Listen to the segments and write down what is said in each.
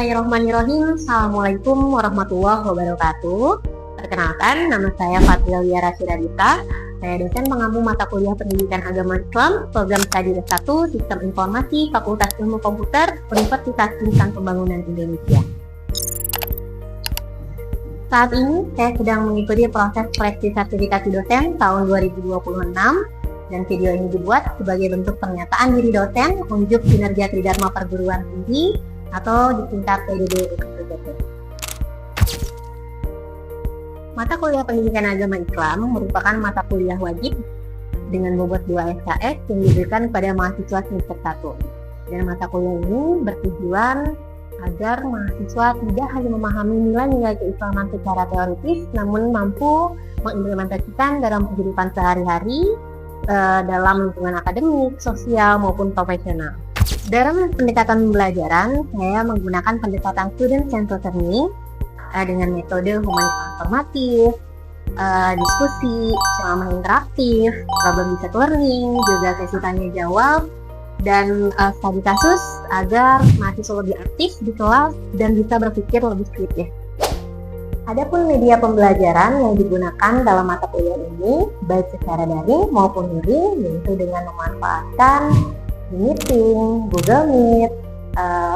Bismillahirrahmanirrahim. Assalamualaikum warahmatullahi wabarakatuh. Perkenalkan, nama saya Fathilia Rashiradita. Saya dosen pengampu mata kuliah Pendidikan Agama Islam, Program Studi S1, Sistem Informasi, Fakultas Ilmu Komputer, Universitas Insan Pembangunan Indonesia. Saat ini saya sedang mengikuti proses seleksi sertifikasi dosen tahun 2026 dan video ini dibuat sebagai bentuk pernyataan diri dosen unjuk kinerja Tridharma Perguruan Tinggi atau disingkat PDD UPTJT. Mata kuliah Pendidikan Agama Islam merupakan mata kuliah wajib dengan bobot 2 SKS yang diberikan kepada mahasiswa semester 1. Dan mata kuliah ini bertujuan agar mahasiswa tidak hanya memahami nilai-nilai keislaman secara teoritis, namun mampu mengimplementasikan dalam kehidupan sehari-hari dalam lingkungan akademik, sosial, maupun profesional. Dalam pendekatan pembelajaran, saya menggunakan pendekatan student-centered learning dengan metode humanis transformatif, diskusi, ceramah interaktif, problem-based learning, juga sesi tanya jawab, dan studi kasus agar mahasiswa lebih aktif di kelas dan bisa berpikir lebih kritis. Adapun media pembelajaran yang digunakan dalam mata kuliah ini, baik secara daring maupun luring, yaitu dengan memanfaatkan meeting, Google Meet,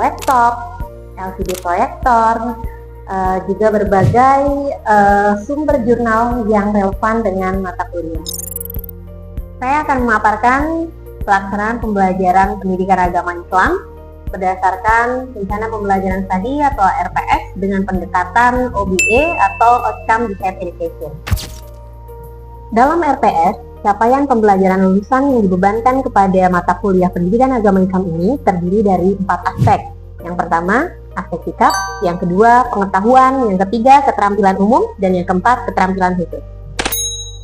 laptop, LCD proyektor, juga berbagai sumber jurnal yang relevan dengan mata kuliah. Saya akan memaparkan pelaksanaan pembelajaran Pendidikan Agama Islam berdasarkan rencana pembelajaran studi atau RPS dengan pendekatan OBE atau Outcome Based Education. Dalam RPS, capaian pembelajaran lulusan yang dibebankan kepada mata kuliah Pendidikan Agama Islam ini terdiri dari 4 aspek. Yang pertama, aspek sikap, yang kedua, pengetahuan, yang ketiga, keterampilan umum, dan yang keempat, keterampilan khusus.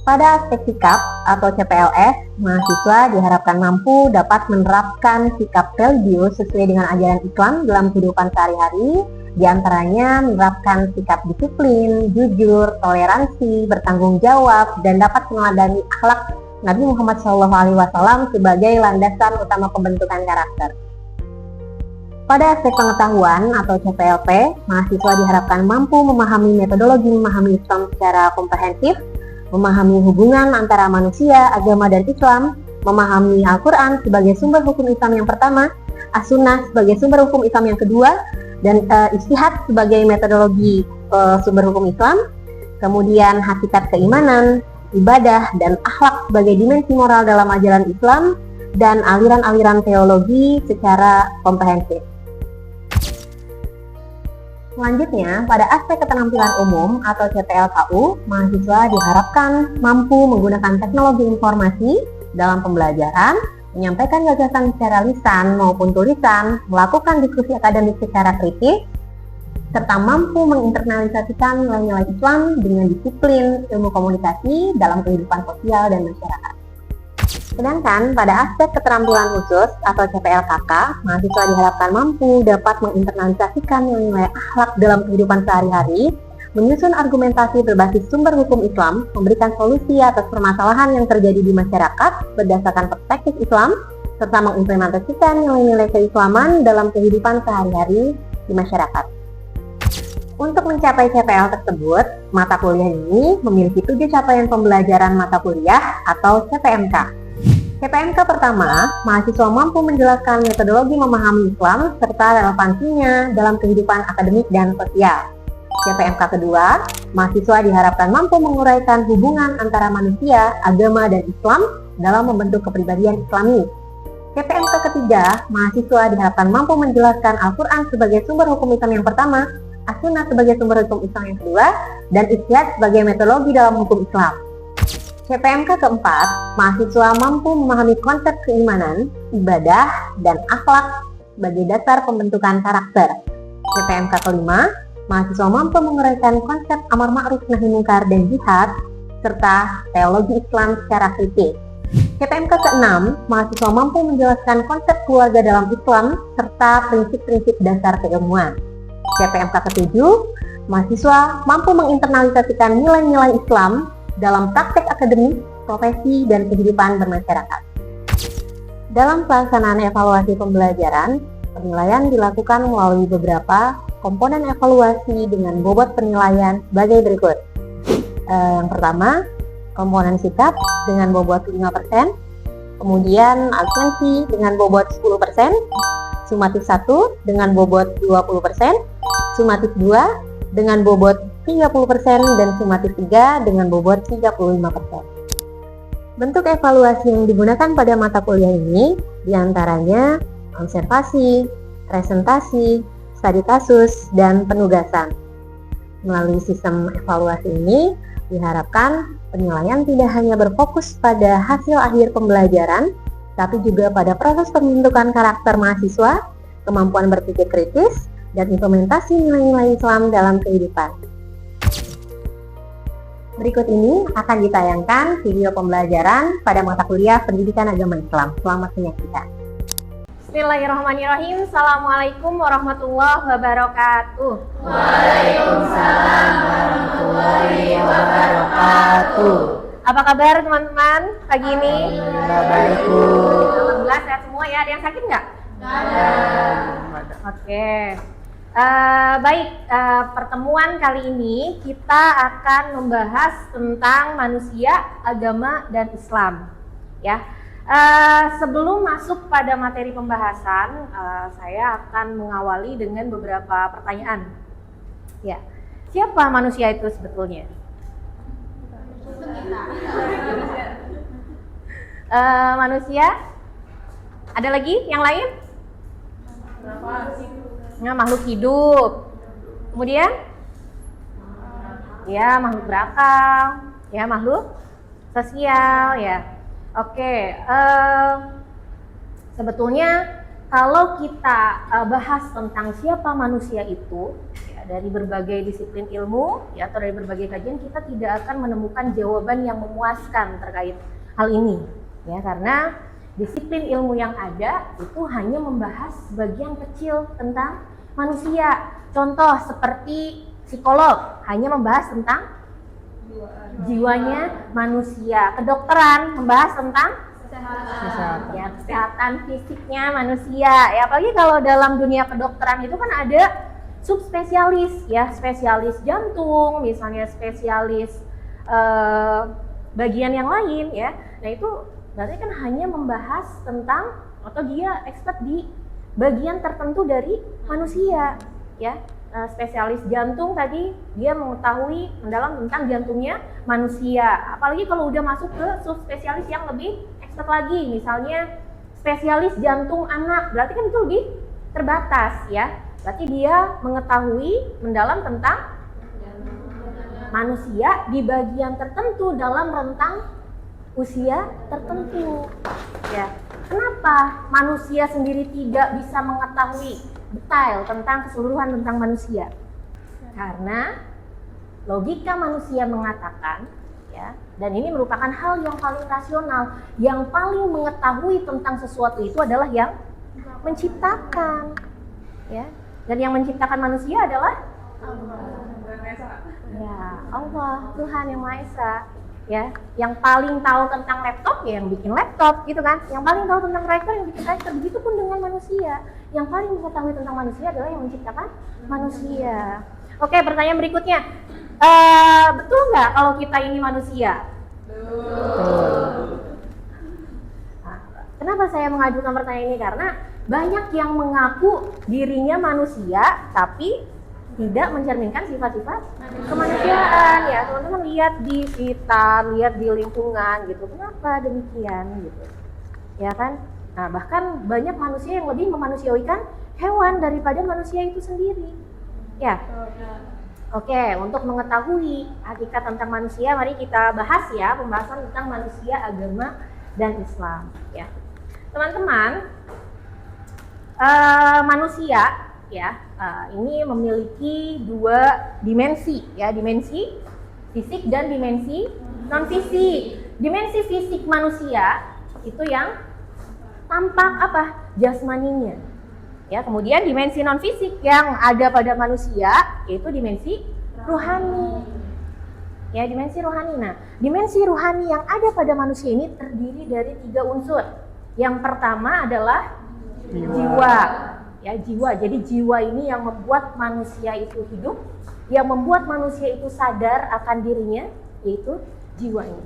Pada aspek sikap atau CPLS, mahasiswa diharapkan mampu dapat menerapkan sikap religius sesuai dengan ajaran Islam dalam kehidupan sehari-hari, diantaranya menerapkan sikap disiplin, jujur, toleransi, bertanggung jawab, dan dapat meneladani akhlak Nabi Muhammad SAW sebagai landasan utama pembentukan karakter. Pada aspek pengetahuan atau CPLP, mahasiswa diharapkan mampu memahami metodologi memahami Islam secara komprehensif, memahami hubungan antara manusia, agama, dan Islam, memahami Al-Quran sebagai sumber hukum Islam yang pertama, As-Sunnah sebagai sumber hukum Islam yang kedua, dan Ijtihad sebagai metodologi sumber hukum Islam, kemudian hakikat keimanan, ibadah, dan akhlak sebagai dimensi moral dalam ajaran Islam, dan aliran-aliran teologi secara komprehensif. Selanjutnya, pada aspek keterampilan umum atau CPLKU, mahasiswa diharapkan mampu menggunakan teknologi informasi dalam pembelajaran, menyampaikan gagasan secara lisan maupun tulisan, melakukan diskusi akademik secara kritis, serta mampu menginternalisasikan nilai-nilai Islam dengan disiplin ilmu komunikasi dalam kehidupan sosial dan masyarakat. Sedangkan pada aspek keterampilan khusus atau CPLKK, mahasiswa diharapkan mampu dapat menginternalisasikan nilai-nilai akhlak dalam kehidupan sehari-hari, menyusun argumentasi berbasis sumber hukum Islam, memberikan solusi atas permasalahan yang terjadi di masyarakat berdasarkan perspektif Islam, serta mengimplementasikan nilai-nilai keislaman dalam kehidupan sehari-hari di masyarakat. Untuk mencapai CPL tersebut, mata kuliah ini memiliki 7 capaian pembelajaran mata kuliah atau CPMK. CPMK pertama, mahasiswa mampu menjelaskan metodologi memahami Islam serta relevansinya dalam kehidupan akademik dan sosial. CPMK kedua, mahasiswa diharapkan mampu menguraikan hubungan antara manusia, agama, dan Islam dalam membentuk kepribadian Islami. CPMK ketiga, mahasiswa diharapkan mampu menjelaskan Al-Quran sebagai sumber hukum Islam yang pertama, As-Sunnah sebagai sumber hukum Islam yang kedua, dan Ijtihad sebagai metodologi dalam hukum Islam. CPMK keempat, mahasiswa mampu memahami konsep keimanan, ibadah, dan akhlak sebagai dasar pembentukan karakter. CPMK kelima, mahasiswa mampu menguraikan konsep amar ma'ruf nahi munkar dan jihad, serta teologi Islam secara kritis. CPMK keenam, mahasiswa mampu menjelaskan konsep keluarga dalam Islam, serta prinsip-prinsip dasar keilmuan. CPMK ketujuh, mahasiswa mampu menginternalisasikan nilai-nilai Islam dalam praktek akademik, profesi, dan kehidupan bermasyarakat. Dalam pelaksanaan evaluasi pembelajaran, penilaian dilakukan melalui beberapa komponen evaluasi dengan bobot penilaian sebagai berikut. Yang pertama, komponen sikap dengan bobot 5%, kemudian absensi dengan bobot 10%, sumatif 1 dengan bobot 20%, sumatif 2 dengan bobot 30%, dan sumatif 3 dengan bobot 35%. Bentuk evaluasi yang digunakan pada mata kuliah ini diantaranya observasi, presentasi, studi kasus, dan penugasan. Melalui sistem evaluasi ini, diharapkan penilaian tidak hanya berfokus pada hasil akhir pembelajaran, tapi juga pada proses pembentukan karakter mahasiswa, kemampuan berpikir kritis, dan implementasi nilai-nilai Islam dalam kehidupan. Berikut ini akan ditayangkan video pembelajaran pada mata kuliah Pendidikan Agama Islam. Selamat menyaksikan. Bismillahirrahmanirrahim. Assalamualaikum warahmatullahi wabarakatuh. Waalaikumsalam warahmatullahi wabarakatuh. Apa kabar teman-teman pagi ini? Alhamdulillah baik, Bu. Alhamdulillah sehat semua ya. Ada yang sakit nggak? Nggak ada. Oke. Baik, pertemuan kali ini kita akan membahas tentang manusia, agama, dan Islam. Ya. Sebelum masuk pada materi pembahasan, saya akan mengawali dengan beberapa pertanyaan. Ya, siapa manusia itu sebetulnya? Manusia? Ada lagi yang lain? Nah, makhluk hidup. Kemudian? Ya, makhluk berakal. Ya, makhluk sosial. Ya. Oke, sebetulnya kalau kita bahas tentang siapa manusia itu, ya, dari berbagai disiplin ilmu, ya, atau dari berbagai kajian, kita tidak akan menemukan jawaban yang memuaskan terkait hal ini, ya, karena disiplin ilmu yang ada itu hanya membahas sebagian kecil tentang manusia. Contoh seperti psikolog hanya membahas tentang jiwanya manusia, kedokteran membahas tentang kesehatan fisiknya manusia. Ya, apalagi kalau dalam dunia kedokteran itu kan ada subspesialis, ya, spesialis jantung, misalnya spesialis bagian yang lain, ya. Nah, itu berarti kan hanya membahas tentang, atau dia expert di bagian tertentu dari manusia, ya. Spesialis jantung tadi dia mengetahui mendalam tentang jantungnya manusia. Apalagi kalau udah masuk ke subspesialis yang lebih expert lagi, misalnya spesialis jantung anak, berarti kan itu lebih terbatas, ya. Berarti dia mengetahui mendalam tentang manusia di bagian tertentu dalam rentang usia tertentu, ya. Kenapa manusia sendiri tidak bisa mengetahui detail tentang keseluruhan tentang manusia? Karena logika manusia mengatakan, ya, dan ini merupakan hal yang paling rasional, yang paling mengetahui tentang sesuatu itu adalah yang menciptakan, ya. Dan yang menciptakan manusia adalah ya, Allah, Tuhan yang Maha Esa. Ya, yang paling tahu tentang laptop ya yang bikin laptop, gitu kan. Yang paling tahu tentang reaktor yang bikin reaktor. Begitu pun dengan manusia. Yang paling mengetahui tentang manusia adalah yang menciptakan manusia. Oke, pertanyaan berikutnya. Betul nggak kalau kita ini manusia? Betul. Nah, kenapa saya mengajukan pertanyaan ini? Karena banyak yang mengaku dirinya manusia, tapi tidak mencerminkan sifat-sifat kemanusiaan, ya. Teman-teman lihat di sekitar, lihat di lingkungan, gitu. Kenapa demikian, gitu, ya kan? Nah, bahkan banyak manusia yang lebih memanusiawikan hewan daripada manusia itu sendiri, ya. Oke, untuk mengetahui hakikat tentang manusia, mari kita bahas, ya, pembahasan tentang manusia, agama, dan Islam, ya. Teman-teman, manusia, ya, ini memiliki dua dimensi, ya, dimensi fisik dan dimensi non fisik. Dimensi fisik manusia itu yang tampak apa? Jasmaninya, ya. Kemudian dimensi non fisik yang ada pada manusia yaitu dimensi ruhani, ya, dimensi ruhani. Nah, dimensi ruhani yang ada pada manusia ini terdiri dari 3 unsur. Yang pertama adalah jiwa. ya, jiwa. Jadi jiwa ini yang membuat manusia itu hidup, yang membuat manusia itu sadar akan dirinya, yaitu jiwa ini,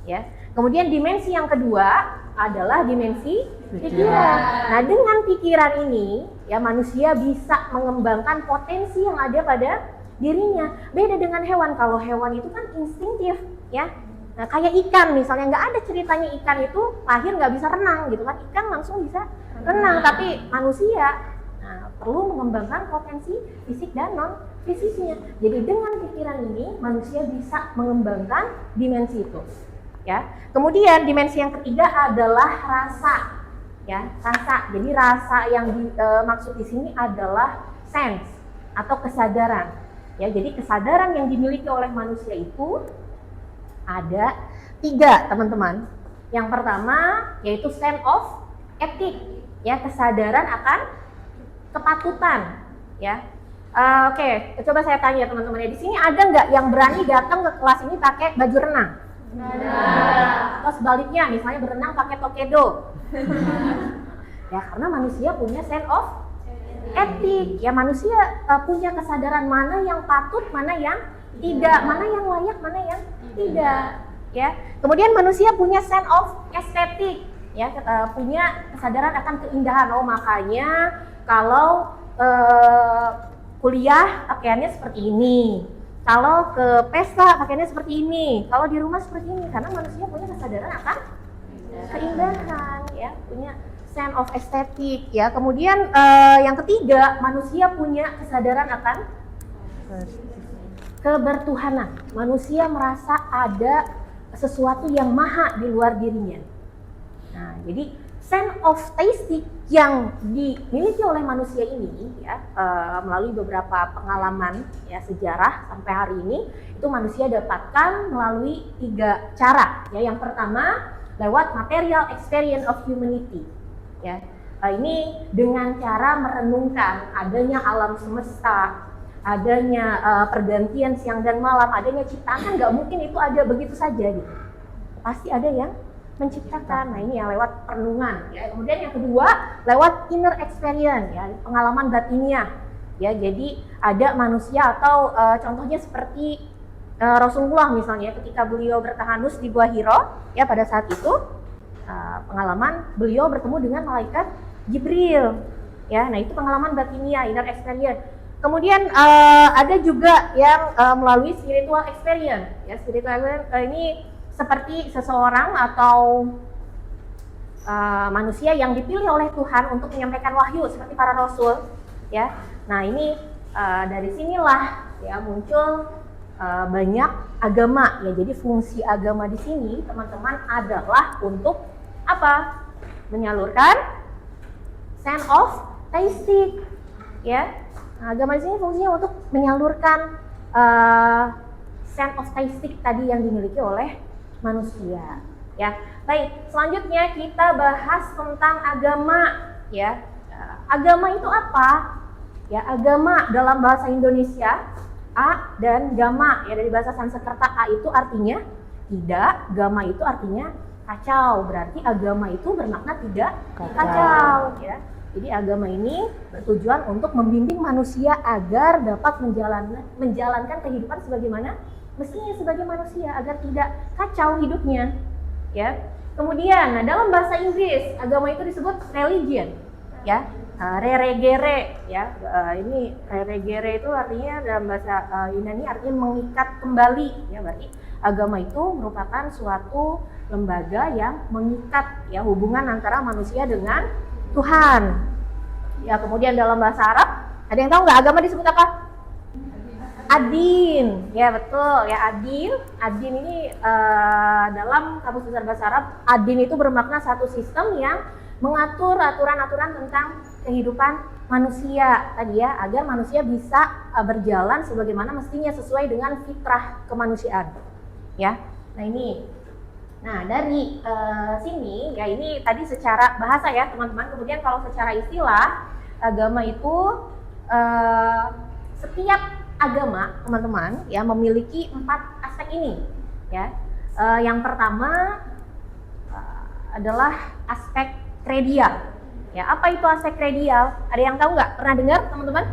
ya. Kemudian dimensi yang kedua adalah dimensi pikiran. Nah, dengan pikiran ini ya manusia bisa mengembangkan potensi yang ada pada dirinya. Beda dengan hewan. Kalau hewan itu kan instinktif, ya. Nah, kayak ikan misalnya, nggak ada ceritanya ikan itu lahir nggak bisa renang gitu kan. Ikan langsung bisa renang, tapi manusia perlu mengembangkan potensi fisik dan non fisiknya. Jadi dengan pikiran ini manusia bisa mengembangkan dimensi itu. Ya. Kemudian dimensi yang ketiga adalah rasa. Ya, rasa. Jadi rasa yang dimaksud di sini adalah sense atau kesadaran. Ya, jadi kesadaran yang dimiliki oleh manusia itu ada 3, teman-teman. Yang pertama yaitu sense of ethic, ya, kesadaran akan kepatutan, ya. Oke, coba saya tanya teman-teman ya, di sini ada nggak yang berani datang ke kelas ini pakai baju renang? Ada. Atau sebaliknya, misalnya berenang pakai tokedo? Ya, karena manusia punya sense of ethic, ya, manusia punya kesadaran mana yang patut, mana yang tidak, mana yang layak, mana yang tidak, ya. Kemudian manusia punya sense of aesthetic, ya, punya kesadaran akan keindahan. Oh, makanya kalau kuliah pakaiannya seperti ini, kalau ke pesta pakaiannya seperti ini, kalau di rumah seperti ini, karena manusia punya kesadaran akan keindahan, ya, punya sense of aesthetic, ya. Kemudian yang ketiga, manusia punya kesadaran akan kebertuhanan. Manusia merasa ada sesuatu yang maha di luar dirinya. Nah, jadi sense of aesthetic yang dimiliki oleh manusia ini, ya, melalui beberapa pengalaman, ya, sejarah sampai hari ini, itu manusia dapatkan melalui 3 cara. Ya, yang pertama lewat material experience of humanity. Ya, ini dengan cara merenungkan adanya alam semesta, adanya pergantian siang dan malam, adanya ciptaan. Kan nggak mungkin itu ada begitu saja gitu. Pasti ada yang menciptakan. Nah, ini yang lewat perenungan, ya. Kemudian yang kedua lewat inner experience, ya, pengalaman batinnya, ya. Jadi ada manusia atau contohnya seperti Rasulullah misalnya, ketika beliau bertahanus di Gua Hiro, ya, pada saat itu pengalaman beliau bertemu dengan malaikat Jibril, ya. Nah, itu pengalaman batinnya, inner experience. Kemudian ada juga yang melalui spiritual experience, ya. Spiritual experience ini seperti seseorang atau manusia yang dipilih oleh Tuhan untuk menyampaikan wahyu seperti para rasul, ya. Nah, ini dari sinilah, ya, muncul banyak agama, ya. Jadi fungsi agama di sini, teman-teman, adalah untuk apa? Menyalurkan sense of aesthetic, ya. Nah, agama di sini fungsinya untuk menyalurkan sense of aesthetic tadi yang dimiliki oleh manusia, ya. Baik, selanjutnya kita bahas tentang agama, ya. Agama itu apa? Ya, agama dalam bahasa Indonesia a dan gama, ya, dari bahasa Sanskerta. A itu artinya tidak, gama itu artinya kacau. Berarti agama itu bermakna tidak kacau, ya. Jadi agama ini bertujuan untuk membimbing manusia agar dapat menjalankan kehidupan sebagaimana mestinya sebagai manusia, agar tidak kacau hidupnya, ya. Kemudian, nah, dalam bahasa Inggris agama itu disebut religion, ya. Reregere, ya. Ini reregere itu artinya dalam bahasa Yunani artinya mengikat kembali, ya. Berarti agama itu merupakan suatu lembaga yang mengikat, ya, hubungan antara manusia dengan Tuhan. Ya, kemudian dalam bahasa Arab, ada yang tahu nggak agama disebut apa? Adin, ya, betul, ya, adin. Adin ini dalam kamus besar bahasa Arab, adin itu bermakna satu sistem yang mengatur aturan-aturan tentang kehidupan manusia tadi, ya, agar manusia bisa berjalan sebagaimana mestinya sesuai dengan fitrah kemanusiaan, ya. Nah, ini. Nah, dari sini, ya, ini tadi secara bahasa, ya, teman-teman. Kemudian kalau secara istilah, agama itu setiap agama, teman-teman, ya, memiliki 4 aspek ini, ya. Yang pertama adalah aspek kredial, Ya, apa itu aspek kredial? Ada yang tahu nggak? Pernah dengar, teman-teman?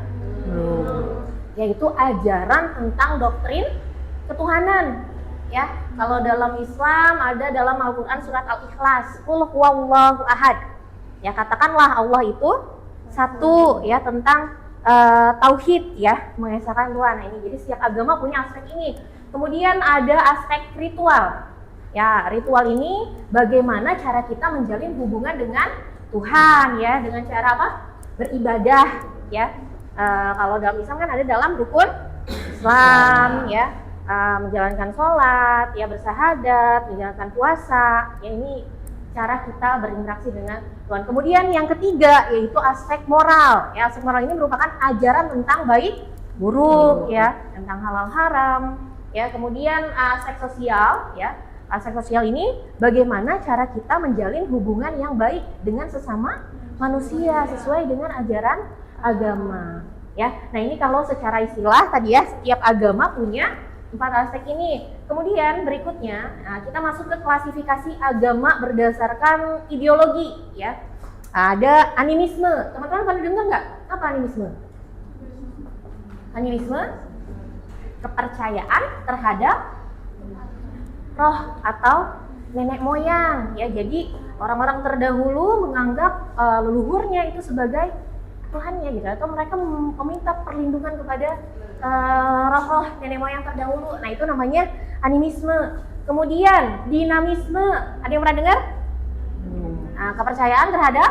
Yaitu ajaran tentang doktrin ketuhanan. Ya, kalau dalam Islam ada dalam Al-Qur'an surat Al-Ikhlas, Qul huwallahu ahad. Ya, katakanlah Allah itu satu, ya, tentang tauhid, ya, mengesahkan Tuhan. Nah, ini jadi setiap agama punya aspek ini. Kemudian ada aspek ritual. Ya, ritual ini bagaimana cara kita menjalin hubungan dengan Tuhan, ya, dengan cara apa? Beribadah, ya. Kalau dalam Islam kan ada dalam rukun Islam, ya, menjalankan sholat, ya, bersahadat, menjalankan puasa, ya, ini cara kita berinteraksi dengan Tuhan. Kemudian yang ketiga yaitu aspek moral. Ya, aspek moral ini merupakan ajaran tentang baik buruk, ya, tentang halal haram. Ya, kemudian aspek sosial, ya, aspek sosial ini bagaimana cara kita menjalin hubungan yang baik dengan sesama manusia sesuai dengan ajaran agama. Ya, nah ini kalau secara istilah tadi, ya, setiap agama punya 4 aspek ini. Kemudian berikutnya, kita masuk ke klasifikasi agama berdasarkan ideologi, ya. Ada animisme. Teman-teman pernah dengar nggak? Apa animisme? Animisme kepercayaan terhadap roh atau nenek moyang, ya. Jadi orang-orang terdahulu menganggap leluhurnya itu sebagai Tuhannya, gitu, atau mereka meminta perlindungan kepada roh-roh nenek moyang terdahulu. Nah, itu namanya animisme. Kemudian dinamisme, ada yang pernah dengar? Nah, kepercayaan terhadap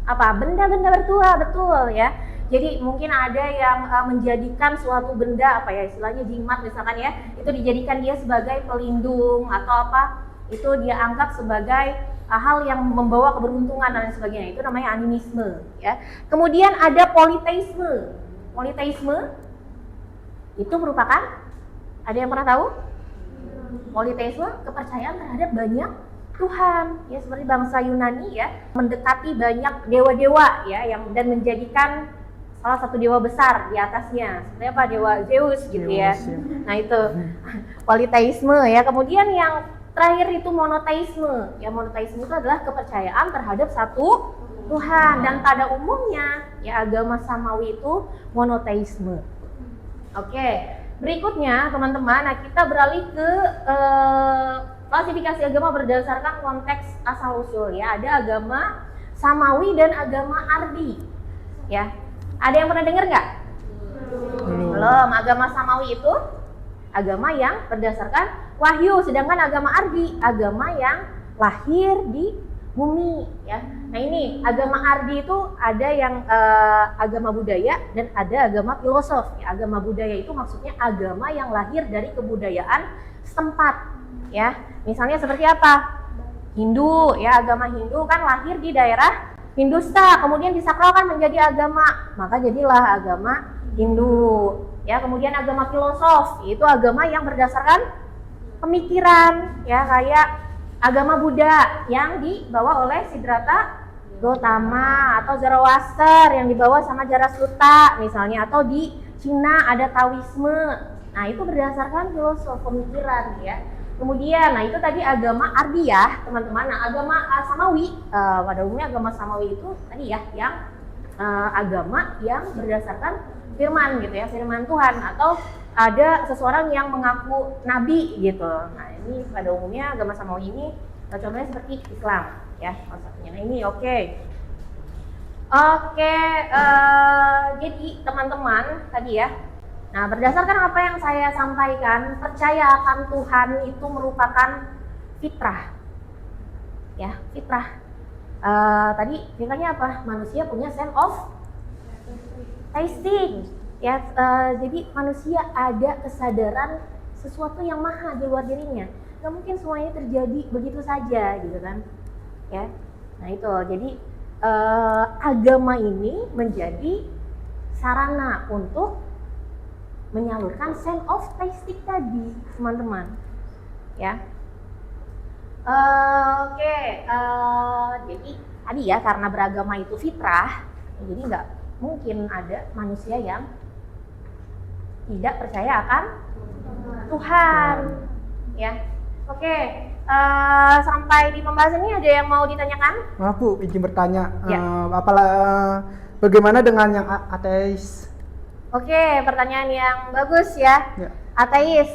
apa? Benda-benda bertua, betul, ya. Jadi mungkin ada yang menjadikan suatu benda, apa ya istilahnya, jimat misalkan, ya, itu dijadikan dia sebagai pelindung atau apa, itu dia anggap sebagai hal yang membawa keberuntungan dan lain sebagainya. Itu namanya animisme, ya. Kemudian ada politeisme. Politeisme itu merupakan, ada yang pernah tahu? Politeisme kepercayaan terhadap banyak Tuhan, ya, seperti bangsa Yunani, ya, mendekati banyak dewa-dewa, ya, yang dan menjadikan salah satu dewa besar di atasnya. Seperti apa? Dewa Zeus, gitu, ya. Nah, itu politeisme, ya. Kemudian yang terakhir itu monoteisme. Ya, monoteisme itu adalah kepercayaan terhadap satu Tuhan, dan pada umumnya, ya, agama samawi itu monoteisme. Oke, berikutnya teman-teman, nah, kita beralih ke klasifikasi agama berdasarkan konteks asal usul, ya. Ada agama samawi dan agama ardi, ya. Ada yang pernah dengar nggak? Belum. Agama samawi itu agama yang berdasarkan wahyu, sedangkan agama ardi agama yang lahir di bumi, ya. Nah, ini agama ardi itu ada yang agama budaya dan ada agama filosof. Ya, agama budaya itu maksudnya agama yang lahir dari kebudayaan setempat, ya. Misalnya seperti apa? Hindu, ya, agama Hindu kan lahir di daerah Hindusta, kemudian disakralkan menjadi agama, maka jadilah agama Hindu. Ya, kemudian agama filosof itu agama yang berdasarkan pemikiran, ya, kayak agama Buddha yang dibawa oleh Siddhartha Gautama, atau Zoroaster yang dibawa sama Jarasutta misalnya, atau di Cina ada Taoisme. Nah, itu berdasarkan filosof pemikiran, ya. Kemudian, nah, itu tadi agama Ardiyah, teman-teman. Nah, agama Samawi, pada umumnya agama Samawi itu tadi, ya, yang agama yang berdasarkan firman, gitu, ya, firman Tuhan, atau ada seseorang yang mengaku nabi, gitu. Nah, ini pada umumnya agama Samawi ini contohnya seperti Islam, ya, konsepnya. Nah, ini oke. Jadi teman-teman tadi, ya. Nah, berdasarkan apa yang saya sampaikan, percaya akan Tuhan itu merupakan fitrah, ya, fitrah. Tadi fitrahnya apa? Manusia punya sense of tasting, ya. Jadi manusia ada kesadaran sesuatu yang maha di luar dirinya. Gak mungkin semuanya terjadi begitu saja, gitu kan, ya. Nah, itu jadi agama ini menjadi sarana untuk menyalurkan sense of tasting tadi, teman-teman, ya. Jadi tadi, ya, karena beragama itu fitrah, jadi nggak mungkin ada manusia yang tidak percaya akan Tuhan, ya. sampai di pembahasan ini ada yang mau ditanyakan? Maaf Bu, izin bertanya. Ya. Bagaimana dengan yang ateis? Oke, pertanyaan yang bagus ya. Ya. Ateis.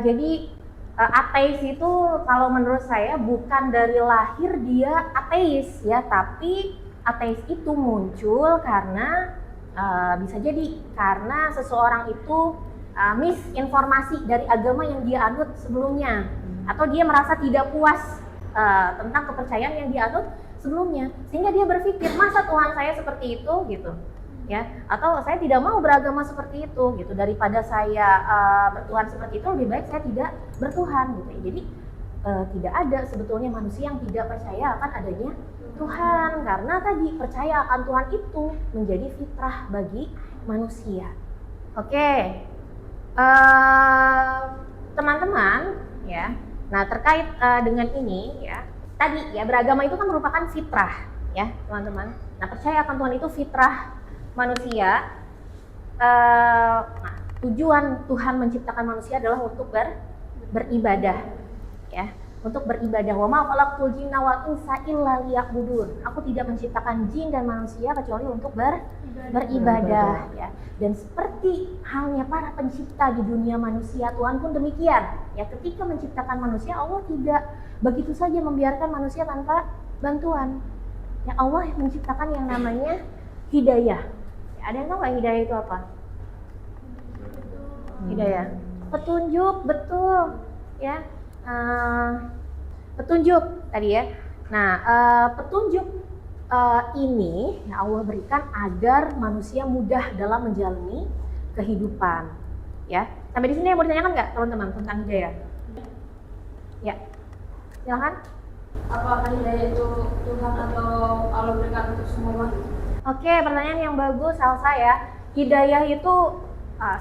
Jadi ateis itu kalau menurut saya bukan dari lahir dia ateis ya, tapi ateis itu muncul karena bisa jadi karena seseorang itu misinformasi dari agama yang dia anut sebelumnya, atau dia merasa tidak puas tentang kepercayaan yang dia anut sebelumnya, sehingga dia berpikir masa Tuhan saya seperti itu gitu ya, atau saya tidak mau beragama seperti itu gitu, daripada saya bertuhan seperti itu lebih baik saya tidak bertuhan gitu. Jadi tidak ada sebetulnya manusia yang tidak percaya akan adanya Tuhan, karena tadi percaya akan Tuhan itu menjadi fitrah bagi manusia. Oke, teman-teman ya. Nah, terkait dengan ini ya, tadi ya, beragama itu kan merupakan fitrah ya, teman-teman. Nah, percaya akan Tuhan itu fitrah manusia. Nah, tujuan Tuhan menciptakan manusia adalah untuk beribadah ya, untuk beribadah. Wa ma khalaqtul jinna wal insa illa liya'budun. Aku tidak menciptakan jin dan manusia kecuali untuk beribadah ya. Dan seperti halnya para pencipta di dunia manusia, Tuhan pun demikian ya. Ketika menciptakan manusia, Allah tidak begitu saja membiarkan manusia tanpa bantuan ya. Allah yang menciptakan yang namanya hidayah ya. Ada yang tahu nggak hidayah itu apa? Hidayah, petunjuk, betul ya. Petunjuk tadi ya. Nah, petunjuk ini ya Allah berikan agar manusia mudah dalam menjalani kehidupan ya. Sampai di sini yang mau ditanyakan nggak teman-teman tentang hidayah? Ya, silakan. Apakah hidayah itu Tuhan atau Allah berikan untuk semua makhluk? Oke, pertanyaan yang bagus Salsa ya. Hidayah itu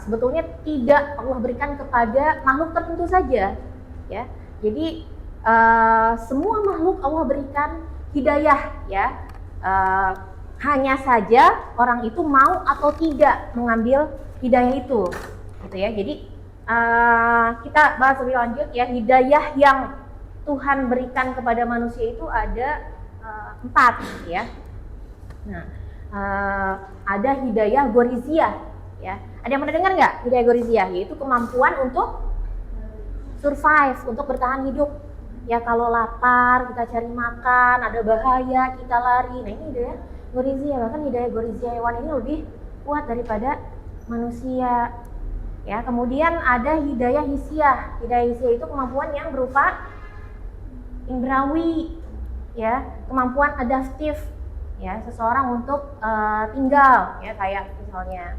sebetulnya tidak Allah berikan kepada makhluk tertentu saja ya. Jadi semua makhluk Allah berikan hidayah ya. Hanya saja orang itu mau atau tidak mengambil hidayah itu gitu ya. Jadi kita bahas lebih lanjut ya. Hidayah yang Tuhan berikan kepada manusia itu ada 4 ya. Nah, ada hidayah goriziyah ya. Ada yang pernah dengar nggak hidayah goriziyah? Yaitu kemampuan untuk survive, untuk bertahan hidup ya. Kalau lapar kita cari makan, ada bahaya kita lari. Nah, ini hidayah goriziyah. Bahkan hidayah goriziyah hewan ini lebih kuat daripada manusia ya. Kemudian ada hidayah hisiah. Hidayah hisiah itu kemampuan yang berupa indrawi ya, kemampuan adaptif ya, seseorang untuk tinggal ya, kayak misalnya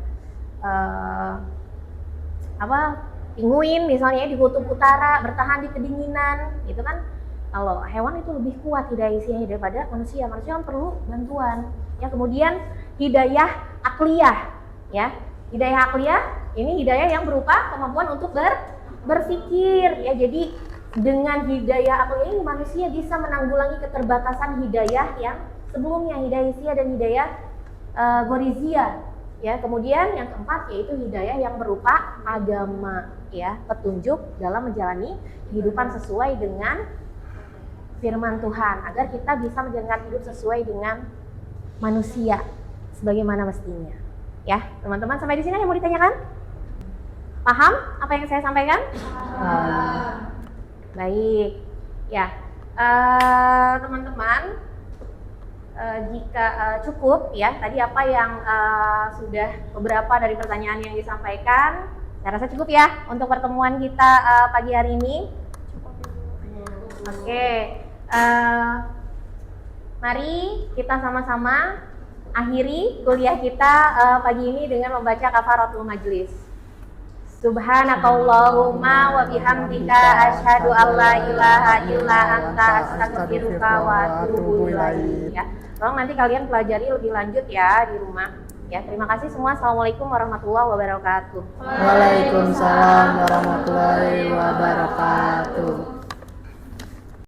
penguin misalnya di kutub utara bertahan di kedinginan gitu kan. Kalau hewan itu lebih kuat hidayah hisiahnya daripada manusia. Manusia kan perlu bantuan ya. Kemudian hidayah akliyah ya. Hidayah akliyah ini hidayah yang berupa kemampuan untuk berpikir ya. Jadi dengan hidayah akliyah ini manusia bisa menanggulangi keterbatasan hidayah yang sebelumnya, hidayah hisiah dan hidayah goriziyah ya. Kemudian yang keempat yaitu hidayah yang berupa agama ya, petunjuk dalam menjalani kehidupan sesuai dengan firman Tuhan, agar kita bisa menjalankan hidup sesuai dengan manusia sebagaimana mestinya ya. Teman-teman, sampai di sini yang mau ditanyakan? Paham apa yang saya sampaikan? Baik ya, teman-teman, jika cukup ya tadi apa yang sudah beberapa dari pertanyaan yang disampaikan, saya rasa cukup ya untuk pertemuan kita pagi hari ini. Oke, mari kita sama-sama akhiri kuliah kita pagi ini dengan membaca kafaratul majlis. Subhanakallahumma wa bihamdika asyhadu an la ilaha illa anta astaghfiruka wa atubu ilaik. Ya, tolong nanti kalian pelajari lebih lanjut ya di rumah. Ya, terima kasih semua. Assalamualaikum warahmatullahi wabarakatuh. Waalaikumsalam warahmatullahi wabarakatuh.